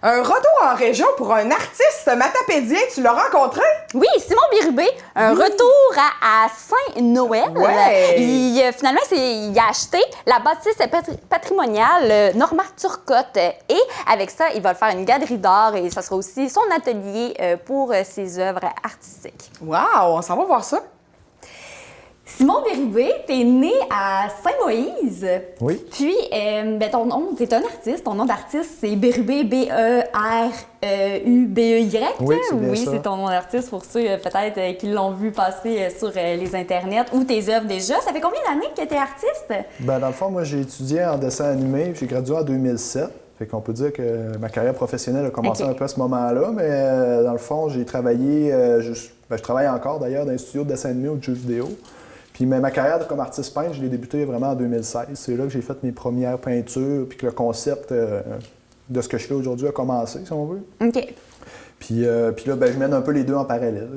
Un retour en région pour un artiste matapédien, tu l'as rencontré? Oui, Simon Bérubé, un retour à Saint-Noël. Ouais. Finalement, il a acheté la bâtisse patrimoniale Norma Turcotte. Et avec ça, il va faire une galerie d'art et ça sera aussi son atelier pour ses œuvres artistiques. Wow, on s'en va voir ça. Simon Bérubé, t'es né à Saint-Moïse. Oui. Puis, ton nom, t'es un artiste. Ton nom d'artiste, c'est Bérubé, B-E-R-U-B-E-Y. Oui, c'est bien ça. C'est ton nom d'artiste pour ceux peut-être qui l'ont vu passer sur les internets ou tes œuvres déjà. Ça fait combien d'années que t'es artiste? Ben, dans le fond, moi, j'ai étudié en dessin animé, puis j'ai gradué en 2007. Fait qu'on peut dire que ma carrière professionnelle a commencé un peu à ce moment-là, mais dans le fond, j'ai travaillé, je travaille encore d'ailleurs dans un studio de dessin animé ou de jeux vidéo. Puis ma carrière comme artiste peintre, je l'ai débuté vraiment en 2016. C'est là que j'ai fait mes premières peintures, puis que le concept de ce que je fais aujourd'hui a commencé, si on veut. OK. Puis là, ben, je mène un peu les deux en parallèle.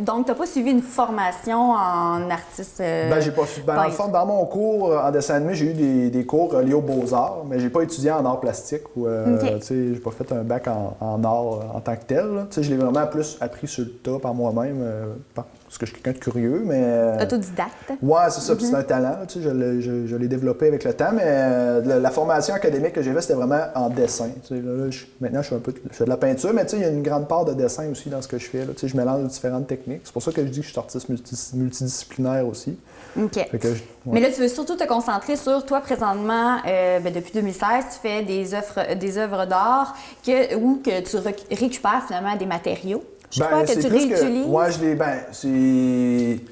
Donc, tu n'as pas suivi une formation en artiste Ben, j'ai pas suivi. Dans le fond, dans mon cours en dessin animé, j'ai eu des cours liés aux beaux-arts, mais j'ai pas étudié en art plastique ou j'ai pas fait un bac en art en tant que tel. Je l'ai vraiment plus appris sur le tas par moi-même, parce que je suis quelqu'un de curieux, mais... Autodidacte. Ouais, c'est ça, puis c'est un talent. Je l'ai développé avec le temps, mais la formation académique que j'ai faite, c'était vraiment en dessin. Maintenant, je fais de la peinture, mais il y a une grande part de dessin aussi dans ce que je fais. Là. Je mélange différentes techniques. C'est pour ça que je dis que je suis artiste multidisciplinaire aussi. OK. Mais là, tu veux surtout te concentrer sur toi présentement, depuis 2016, tu fais des œuvres d'art où que tu récupères finalement des matériaux. Je crois que tu réutilises.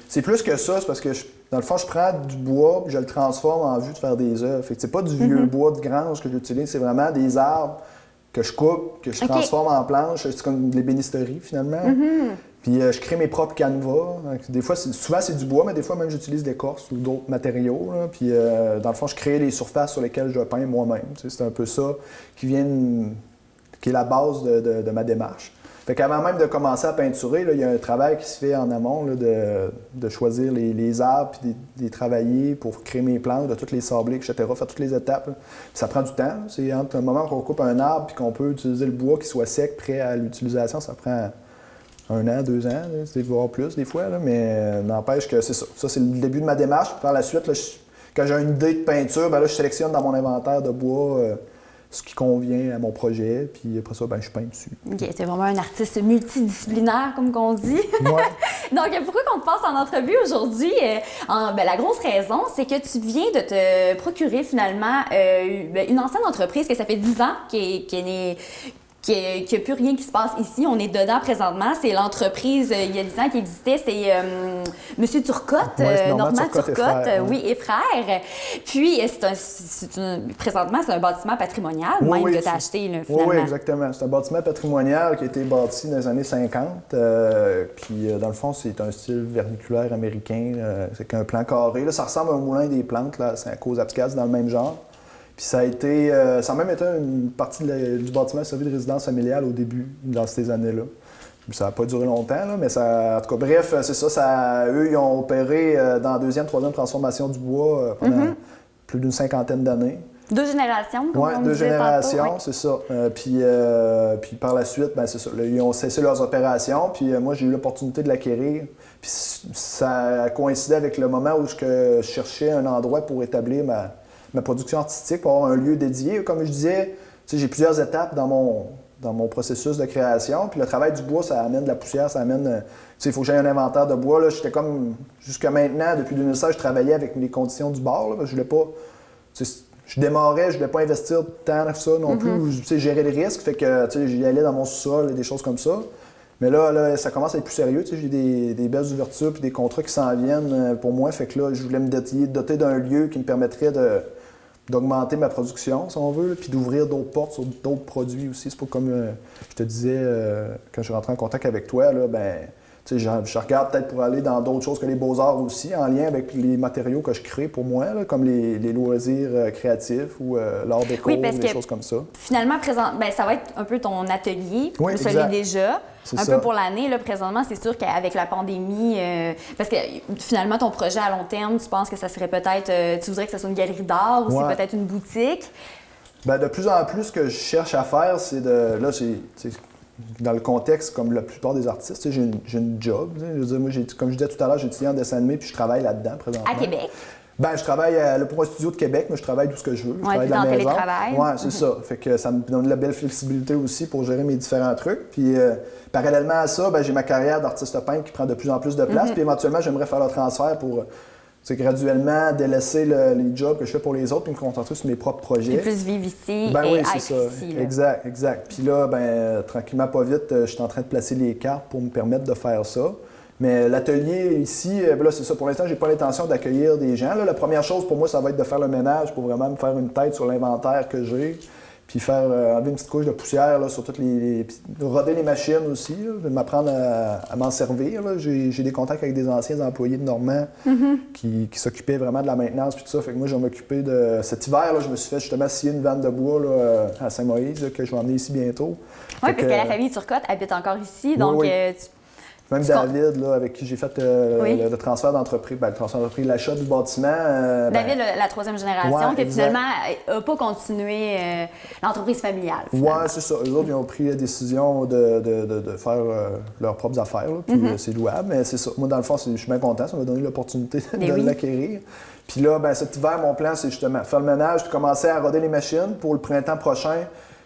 C'est plus que ça, c'est parce que dans le fond, je prends du bois et je le transforme en vue de faire des œuvres. Fait que c'est pas du vieux bois de grange que j'utilise, c'est vraiment des arbres que je coupe, que je transforme en planches. C'est comme de l'ébénisterie finalement. Puis je crée mes propres canevas. Des fois, souvent c'est du bois, mais des fois même j'utilise de l'écorce ou d'autres matériaux. Là. Puis dans le fond, je crée les surfaces sur lesquelles je peins moi-même. C'est un peu ça qui est la base de ma démarche. Fait qu'avant même de commencer à peinturer, il y a un travail qui se fait en amont là, de choisir les arbres puis de les travailler pour créer mes planches, de toutes les sabler, etc., faire toutes les étapes. Ça prend du temps. Là. C'est entre le moment qu'on coupe un arbre puis qu'on peut utiliser le bois qui soit sec, prêt à l'utilisation, ça prend 1 an, 2 ans, c'est voire plus des fois, là, mais n'empêche que c'est ça. Ça, c'est le début de ma démarche. Puis par la suite, là, quand j'ai une idée de peinture, ben là, je sélectionne dans mon inventaire de bois ce qui convient à mon projet, puis après ça, ben, je peins dessus. OK, t'es vraiment un artiste multidisciplinaire, comme qu'on dit. Ouais. Donc, pourquoi qu'on te passe en entrevue aujourd'hui? La grosse raison, c'est que tu viens de te procurer finalement une ancienne entreprise que ça fait 10 ans qui est née... qu'il n'y a plus rien qui se passe ici. On est dedans présentement. C'est l'entrrise, il y a 10 ans, qui existait. C'est M. Turcotte, Normand Turcotte, et frère. Puis, présentement, c'est un bâtiment patrimonial, que tu as acheté, là, finalement. Oui, exactement. C'est un bâtiment patrimonial qui a été bâti dans les années 50. Puis, dans le fond, c'est un style verniculaire américain. C'est qu'un plan carré. Là, ça ressemble à un moulin des plantes. Là. C'est à cause Abscas, dans le même genre. Puis ça a même été une partie du bâtiment servi de résidence familiale au début, dans ces années-là. Ça n'a pas duré longtemps, là, mais en tout cas, bref, c'est ça. Eux, ils ont opéré dans la deuxième, troisième transformation du bois pendant plus d'une 50aine d'années. 2 générations, comme on 2 disait générations, tantôt, c'est ça. Puis par la suite, ben, c'est ça. Là, ils ont cessé leurs opérations, puis moi, j'ai eu l'opportunité de l'acquérir. Puis ça a coïncidé avec le moment où je cherchais un endroit pour établir ma production artistique, pour avoir un lieu dédié. Comme je disais, j'ai plusieurs étapes dans mon processus de création. Puis le travail du bois, ça amène de la poussière, ça amène... il faut que j'aie un inventaire de bois. Là, j'étais comme... Jusqu'à maintenant, depuis 2016, je travaillais avec les conditions du bord. Là, parce que je voulais pas... Je démarrais, je voulais pas investir tant que ça non plus. Gérer le risque, fait que j'y allais dans mon sous-sol et des choses comme ça. Mais là, ça commence à être plus sérieux. J'ai des belles ouvertures puis des contrats qui s'en viennent pour moi. Fait que là, je voulais me doter d'un lieu qui me permettrait d'augmenter ma production, si on veut, puis d'ouvrir d'autres portes sur d'autres produits aussi. C'est pas comme je te disais quand je suis rentré en contact avec toi, là, je regarde peut-être pour aller dans d'autres choses que les beaux-arts aussi, en lien avec les matériaux que je crée pour moi, là, comme les loisirs créatifs ou l'art déco, des choses comme ça. Finalement, ça va être un peu ton atelier, celui déjà. Peu pour l'année, là, présentement, c'est sûr qu'avec la pandémie, parce que finalement, ton projet à long terme, tu penses que ça serait peut-être, tu voudrais que ça soit une galerie d'art ou c'est peut-être une boutique? Ben, de plus en plus, ce que je cherche à faire, c'est de. Là, c'est dans le contexte, comme la plupart des artistes, tu sais, j'ai une job. Tu sais, je veux dire, moi, comme je disais tout à l'heure, j'ai étudié en dessin animé, puis je travaille là-dedans présentement. À Québec? Ben, je travaille là, pour un studio de Québec, mais je travaille d'où ce que je veux. Je travaille de la en maison. télétravail. Ouais, c'est ça. Fait que ça me donne de la belle flexibilité aussi pour gérer mes différents trucs. Puis, parallèlement à ça, ben, j'ai ma carrière d'artiste peintre qui prend de plus en plus de place. Puis, éventuellement, j'aimerais faire le transfert pour graduellement délaisser les jobs que je fais pour les autres et me concentrer sur mes propres projets. Et plus vivre ici Ben et oui, être c'est ça. ici. Là. Exact. Puis là, ben, tranquillement, pas vite, je suis en train de placer les cartes pour me permettre de faire ça. Mais l'atelier ici, ben là, c'est ça. Pour l'instant, j'ai pas l'intention d'accueillir des gens. Là, la première chose pour moi, ça va être de faire le ménage pour vraiment me faire une tête sur l'inventaire que j'ai. Puis faire enlever une petite couche de poussière là, sur toutes puis roder les machines aussi, là, de m'apprendre à m'en servir. J'ai des contacts avec des anciens employés de Normand qui s'occupaient vraiment de la maintenance puis tout ça. Fait que moi, je vais m'occuper de... Cet hiver, là, je me suis fait justement scier une vanne de bois là, à Saint-Moïse, là, que je vais emmener ici bientôt. Oui, parce que la famille Turcotte habite encore ici, donc oui. Même David, là, avec qui j'ai fait le transfert d'entreprise, ben, le transfert d'entreprise, l'achat du bâtiment. David, la troisième génération, qui finalement n'a pas continué l'entreprise familiale. Oui, c'est ça. Eux autres, ils ont pris la décision de faire leurs propres affaires, là, puis c'est louable, mais c'est ça. Moi, dans le fond, je suis bien content, ça m'a donné l'opportunité de l'acquérir. Puis là, ben, cet hiver, mon plan, c'est justement faire le ménage, puis commencer à roder les machines pour le printemps prochain.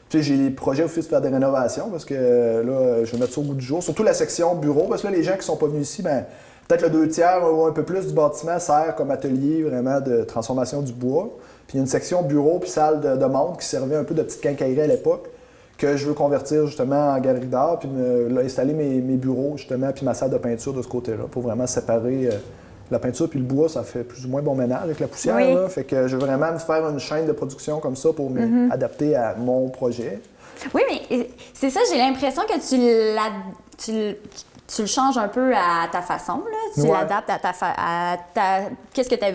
Tu sais, j'ai des projets aussi de faire des rénovations parce que là, je vais mettre ça au bout du jour. Surtout la section bureau, parce que là, les gens qui sont pas venus ici, ben, peut-être le 2/3 ou un peu plus du bâtiment sert comme atelier vraiment de transformation du bois. Puis il y a une section bureau puis salle de montre qui servait un peu de petite quincaillerie à l'époque que je veux convertir justement en galerie d'art puis installer mes bureaux justement puis ma salle de peinture de ce côté-là pour vraiment séparer la peinture puis le bois, ça fait plus ou moins bon ménage avec la poussière. Oui. Là. Fait que je veux vraiment me faire une chaîne de production comme ça pour m'adapter à mon projet. Oui, mais c'est ça, j'ai l'impression que tu le changes un peu à ta façon, là. Tu l'adaptes à qu'est-ce que tu as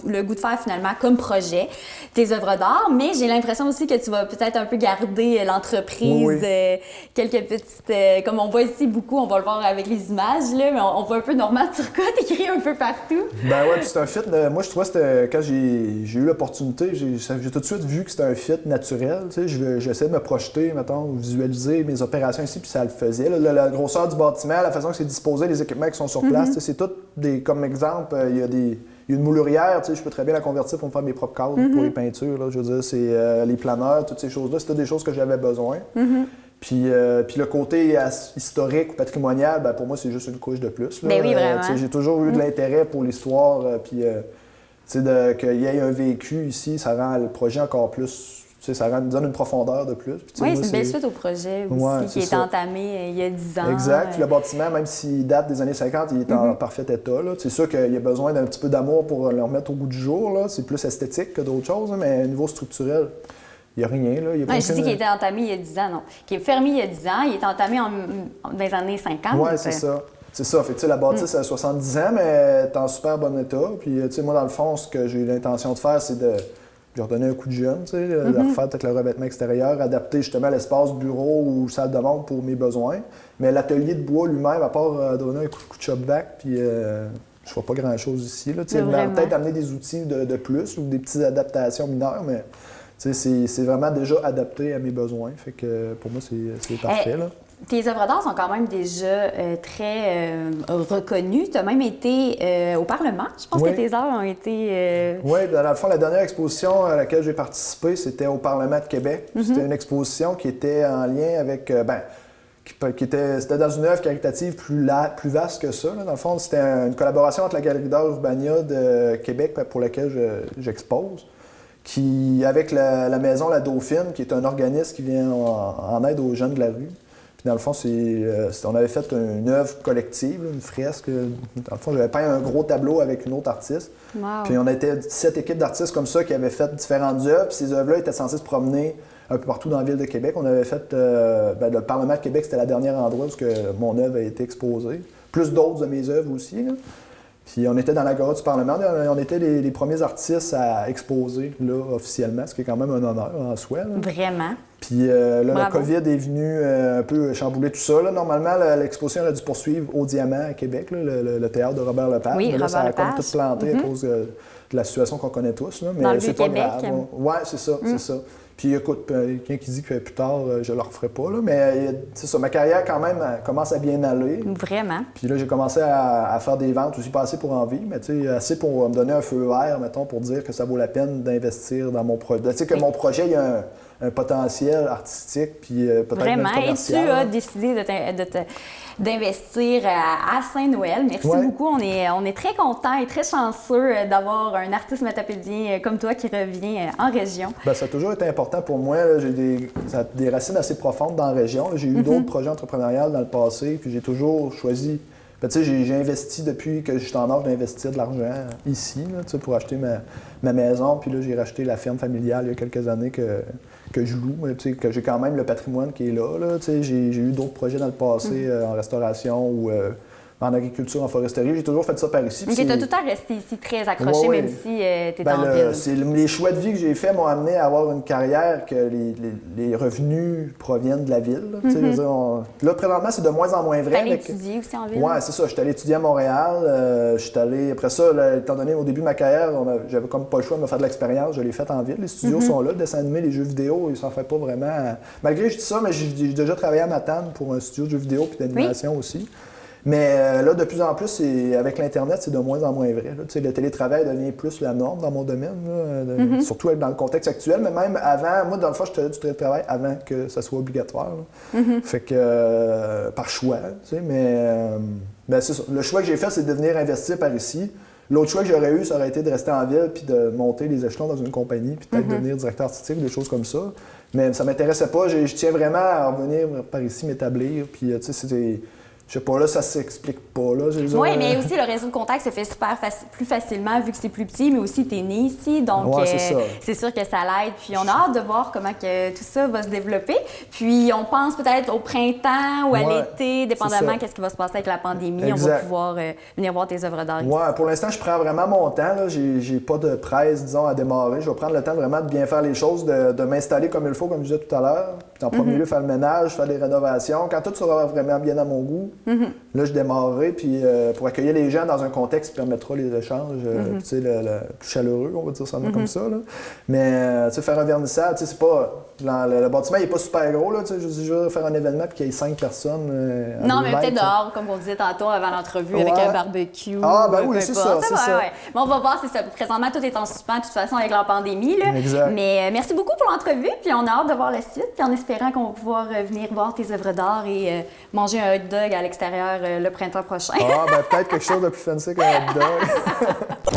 le goût de faire finalement comme projet, tes œuvres d'art, mais j'ai l'impression aussi que tu vas peut-être un peu garder l'entreprise, quelques petites... comme on voit ici beaucoup, on va le voir avec les images, là, mais on voit un peu Normand Turcotte écrit un peu partout. Ben ouais, puis c'est un fit. Moi, je trouvais que quand j'ai eu l'opportunité, j'ai tout de suite vu que c'était un fit naturel. Tu sais, j'essaie de me projeter, mettons, visualiser mes opérations ici, puis ça le faisait. Là, la grosseur du bâtiment, la façon que c'est disposé, les équipements qui sont sur place, c'est tout comme exemple, il y a une moulurière, je peux très bien la convertir pour me faire mes propres cadres pour les peintures. Là, je veux dire, c'est les planeurs, toutes ces choses-là, c'était des choses que j'avais besoin. Puis le côté historique ou patrimonial, ben, pour moi, c'est juste une couche de plus. Là. Ben oui, vraiment. J'ai toujours eu de l'intérêt pour l'histoire, puis qu'il y ait un vécu ici, ça rend le projet encore plus... Ça donne une profondeur de plus. Puis, oui, c'est une belle suite au projet aussi qui est entamé il y a 10 ans. Exact. Puis le bâtiment, même s'il date des années 50, il est en parfait état. Là. C'est sûr qu'il y a besoin d'un petit peu d'amour pour le remettre au goût du jour. Là. C'est plus esthétique que d'autres choses, mais au niveau structurel, il n'y a rien. Là. Je dis qu'il était entamé il y a 10 ans, non. Qu'il est fermé il y a 10 ans, il est entamé dans les années 50. Oui, c'est ça. C'est ça. Fait que, la bâtisse a 70 ans, mais elle est en super bon état. Puis moi, dans le fond, ce que j'ai l'intention de faire, c'est de leur donner un coup de jeune, de refaire peut-être le revêtement extérieur, adapter justement l'espace bureau ou salle de montre pour mes besoins. Mais l'atelier de bois lui-même, à part donner un coup de shop back, puis je ne fais pas grand-chose ici. Peut-être amener des outils de plus ou des petites adaptations mineures, mais c'est vraiment déjà adapté à mes besoins. Fait que pour moi, c'est parfait. Là. Tes œuvres d'art sont quand même déjà très reconnues. Tu as même été au Parlement. Je pense que tes œuvres ont été... Oui, dans le fond, la dernière exposition à laquelle j'ai participé, c'était au Parlement de Québec. C'était une exposition qui était en lien avec... c'était dans une œuvre caritative plus vaste que ça. Là. Dans le fond, c'était une collaboration entre la Galerie d'art Urbania de Québec, pour laquelle j'expose, avec la Maison La Dauphine, qui est un organisme qui vient en aide aux jeunes de la rue. Dans le fond, on avait fait une œuvre collective, une fresque. Dans le fond, j'avais peint un gros tableau avec une autre artiste. Wow. Puis on était 7 équipes d'artistes comme ça qui avaient fait différentes œuvres. Puis ces œuvres-là étaient censées se promener un peu partout dans la ville de Québec. On avait fait... le Parlement de Québec, c'était le dernier endroit où mon œuvre a été exposée. Plus d'autres de mes œuvres aussi. Là. Puis on était dans l'agora du Parlement. On était les premiers artistes à exposer là, officiellement, ce qui est quand même un honneur en soi. Là. Vraiment. Puis le COVID est venu un peu chambouler tout ça. Là. Normalement, l'exposition aurait dû poursuivre au Diamant à Québec, là, le théâtre de Robert Lepage. Oui, mais là, Robert ça a Lepage. comme tout planté à cause de la situation qu'on connaît tous. Là, mais dans le c'est pas Vieux-Québec. grave. Ouais, c'est ça, c'est ça. Puis écoute, quelqu'un qui dit que plus tard, je le referai pas, là, mais c'est ça, ma carrière quand même commence à bien aller. Vraiment. Puis là, j'ai commencé à faire des ventes aussi, pas assez pour en vivre, mais tu sais, assez pour me donner un feu vert, mettons, pour dire que ça vaut la peine d'investir dans mon projet. Tu sais, que mon projet, il y a un potentiel artistique, puis peut-être même Vraiment. Et tu commercial. as décidé d'investir à Saint-Noël. Merci beaucoup. On est très contents et très chanceux d'avoir un artiste matapédien comme toi qui revient en région. Bien, ça a toujours été important pour moi. Là. Ça a des racines assez profondes dans la région. Là. J'ai eu d'autres projets entrepreneuriaux dans le passé, puis j'ai toujours choisi. Ben, tu sais, j'ai investi depuis que j'étais en âge d'investir de l'argent ici, là, tu sais, pour acheter ma maison. Puis là, j'ai racheté la ferme familiale il y a quelques années que je loue, mais, tu sais, que j'ai quand même le patrimoine qui est là. Tu sais, j'ai eu d'autres projets dans le passé en restauration ou en agriculture, en foresterie. J'ai toujours fait ça par ici. OK, tu as tout le temps resté ici très accroché, même si tu étais en ville. Les choix de vie que j'ai faits m'ont amené à avoir une carrière que les revenus proviennent de la ville. Là, présentement, c'est de moins en moins vrai. Tu allé étudier aussi en ville? Oui, c'est ça. Je suis allé étudier à Montréal. Je suis allé, après ça, là, étant donné au début de ma carrière, j'avais comme pas le choix de me faire de l'expérience. Je l'ai faite en ville. Les studios sont là, le dessin animé, les jeux vidéo, ils s'en font pas vraiment. Malgré que je dis ça, mais j'ai déjà travaillé à Matane pour un studio de jeux vidéo et d'animation aussi. Mais là, de plus en plus, avec l'Internet, c'est de moins en moins vrai. Là. Le télétravail devient plus la norme dans mon domaine, là, surtout dans le contexte actuel. Mais même avant, moi, dans le fond, je faisais du télétravail avant que ça soit obligatoire. Fait que, par choix, mais c'est ça. Le choix que j'ai fait, c'est de venir investir par ici. L'autre choix que j'aurais eu, ça aurait été de rester en ville puis de monter les échelons dans une compagnie puis peut-être devenir directeur artistique, des choses comme ça. Mais ça m'intéressait pas. Je tiens vraiment à revenir par ici, m'établir. Puis, tu sais, c'était... Je sais pas, là, ça s'explique pas, là. Oui, mais aussi, le réseau de contact se fait plus facilement vu que c'est plus petit, mais aussi, tu es né ici, donc c'est sûr que ça l'aide. Puis on a hâte de voir comment que tout ça va se développer. Puis on pense peut-être au printemps ou à l'été, dépendamment qu'est-ce qui va se passer avec la pandémie. Exact. On va pouvoir venir voir tes œuvres d'art ici. Oui, pour l'instant, je prends vraiment mon temps. Là. J'ai pas de presse, disons, à démarrer. Je vais prendre le temps vraiment de bien faire les choses, de m'installer comme il faut, comme je disais tout à l'heure. Puis en premier lieu, faire le ménage, faire des rénovations. Quand tout sera vraiment bien à mon goût, là, je démarrerai, puis pour accueillir les gens dans un contexte qui permettra les échanges tu sais, le plus chaleureux, on va dire ça comme ça. Là. Mais tu sais, faire un vernissage, tu sais, c'est pas... Le bâtiment, il n'est pas super gros, là, tu sais, je veux faire un événement puis qu'il y ait 5 personnes. Non, mais peut-être dehors, comme on disait tantôt avant l'entrevue, avec un barbecue. Ah, ben oui, c'est ça. Ouais. Mais on va voir, c'est ça. Présentement, tout est en suspens, de toute façon, avec la pandémie. Là. Exact. Mais merci beaucoup pour l'entrevue, puis on a hâte de voir la suite, puis en espérant qu'on va pouvoir venir voir tes œuvres d'art et manger un hot dog à l'extérieur le printemps prochain. Ah, ben peut-être quelque chose de plus fancy qu'un hot dog.